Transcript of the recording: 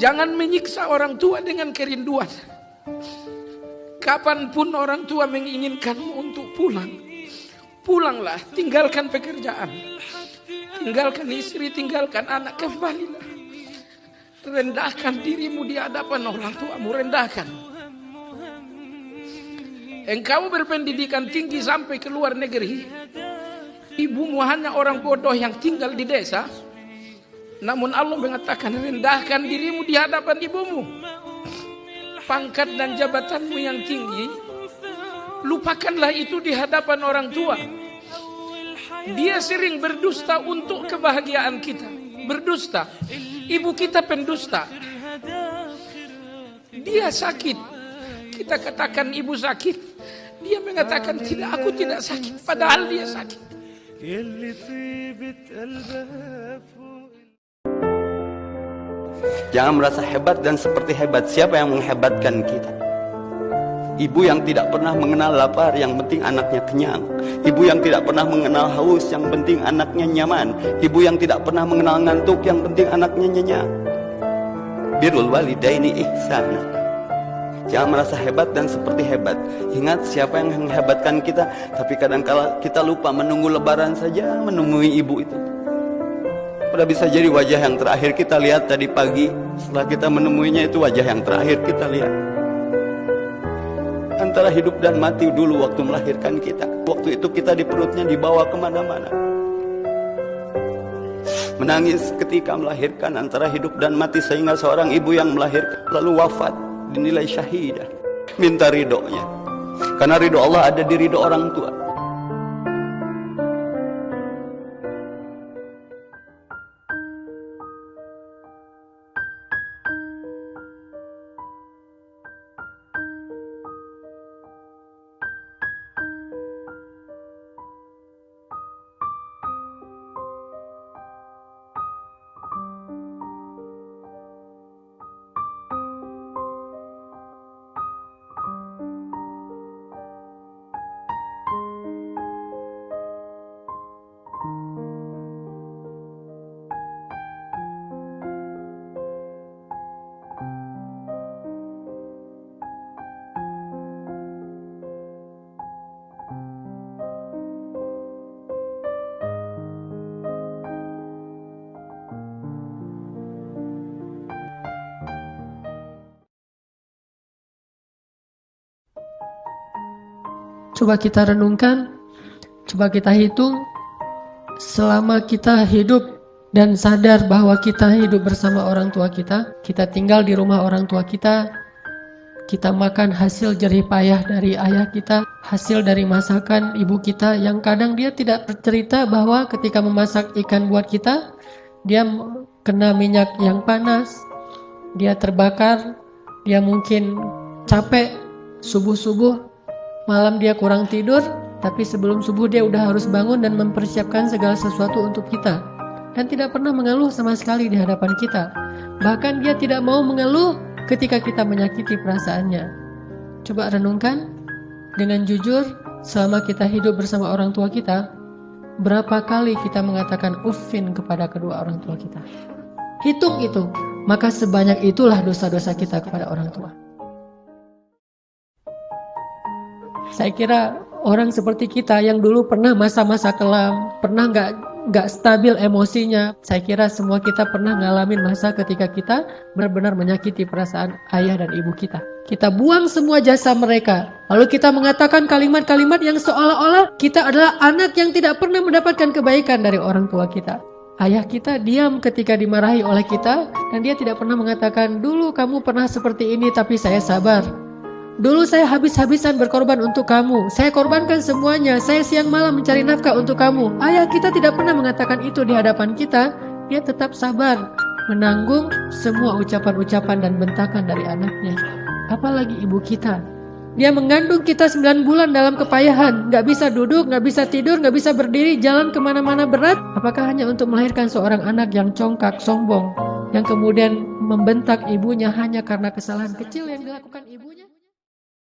Jangan menyiksa orang tua dengan kerinduan. Kapanpun orang tua menginginkanmu untuk pulang, pulanglah, tinggalkan pekerjaan, tinggalkan istri, tinggalkan anak, kembalilah. Rendahkan dirimu di hadapan orang tuamu, rendahkan. Engkau berpendidikan tinggi sampai ke luar negeri, ibumu hanya orang bodoh yang tinggal di desa. Namun Allah mengatakan, rendahkan dirimu di hadapan ibumu. Pangkat dan jabatanmu yang tinggi, lupakanlah itu di hadapan orang tua. Dia sering berdusta untuk kebahagiaan kita. Berdusta. Ibu kita pendusta. Dia sakit, kita katakan ibu sakit. Dia mengatakan tidak, aku tidak sakit, padahal dia sakit. Jangan merasa hebat dan seperti hebat. Siapa yang menghebatkan kita? Ibu yang tidak pernah mengenal lapar, yang penting anaknya kenyang. Ibu yang tidak pernah mengenal haus, yang penting anaknya nyaman. Ibu yang tidak pernah mengenal ngantuk, yang penting anaknya nyenyak. Birrul walidaini ihsana. Jangan merasa hebat dan seperti hebat. Ingat siapa yang menghebatkan kita. Tapi kadang-kala kita lupa menunggu lebaran saja menemui ibu itu. Pada bisa jadi wajah yang terakhir kita lihat tadi pagi. Setelah kita menemuinya, itu wajah yang terakhir kita lihat. Antara hidup dan mati dulu waktu melahirkan kita. Waktu itu kita di perutnya dibawa kemana-mana. Menangis ketika melahirkan, antara hidup dan mati. Sehingga seorang ibu yang melahirkan lalu wafat, dinilai syahidah. Minta ridhonya. Karena ridho Allah ada di ridho orang tua. Coba kita renungkan, coba kita hitung, selama kita hidup dan sadar bahwa kita hidup bersama orang tua kita tinggal di rumah orang tua kita makan hasil jerih payah dari ayah kita, hasil dari masakan ibu kita yang kadang dia tidak bercerita bahwa ketika memasak ikan buat kita, dia kena minyak yang panas, dia terbakar, dia mungkin capek, subuh-subuh malam dia kurang tidur, tapi sebelum subuh dia udah harus bangun dan mempersiapkan segala sesuatu untuk kita. Dan tidak pernah mengeluh sama sekali di hadapan kita. Bahkan dia tidak mau mengeluh ketika kita menyakiti perasaannya. Coba renungkan dengan jujur, selama kita hidup bersama orang tua kita, berapa kali kita mengatakan uffin kepada kedua orang tua kita? Hitung itu, maka sebanyak itulah dosa-dosa kita kepada orang tua. Saya kira orang seperti kita yang dulu pernah masa-masa kelam, pernah nggak stabil emosinya. Saya kira semua kita pernah ngalamin masa ketika kita benar-benar menyakiti perasaan ayah dan ibu kita. Kita buang semua jasa mereka. Lalu kita mengatakan kalimat-kalimat yang seolah-olah kita adalah anak yang tidak pernah mendapatkan kebaikan dari orang tua kita. Ayah kita diam ketika dimarahi oleh kita, dan dia tidak pernah mengatakan, dulu kamu pernah seperti ini tapi saya sabar. Dulu saya habis-habisan berkorban untuk kamu. Saya korbankan semuanya. Saya siang malam mencari nafkah untuk kamu. Ayah kita tidak pernah mengatakan itu di hadapan kita. Dia tetap sabar menanggung semua ucapan-ucapan dan bentakan dari anaknya. Apalagi ibu kita. Dia mengandung kita 9 bulan dalam kepayahan. Gak bisa duduk, gak bisa tidur, gak bisa berdiri, jalan kemana-mana berat. Apakah hanya untuk melahirkan seorang anak yang congkak, sombong, yang kemudian membentak ibunya hanya karena kesalahan kecil yang dilakukan ibunya?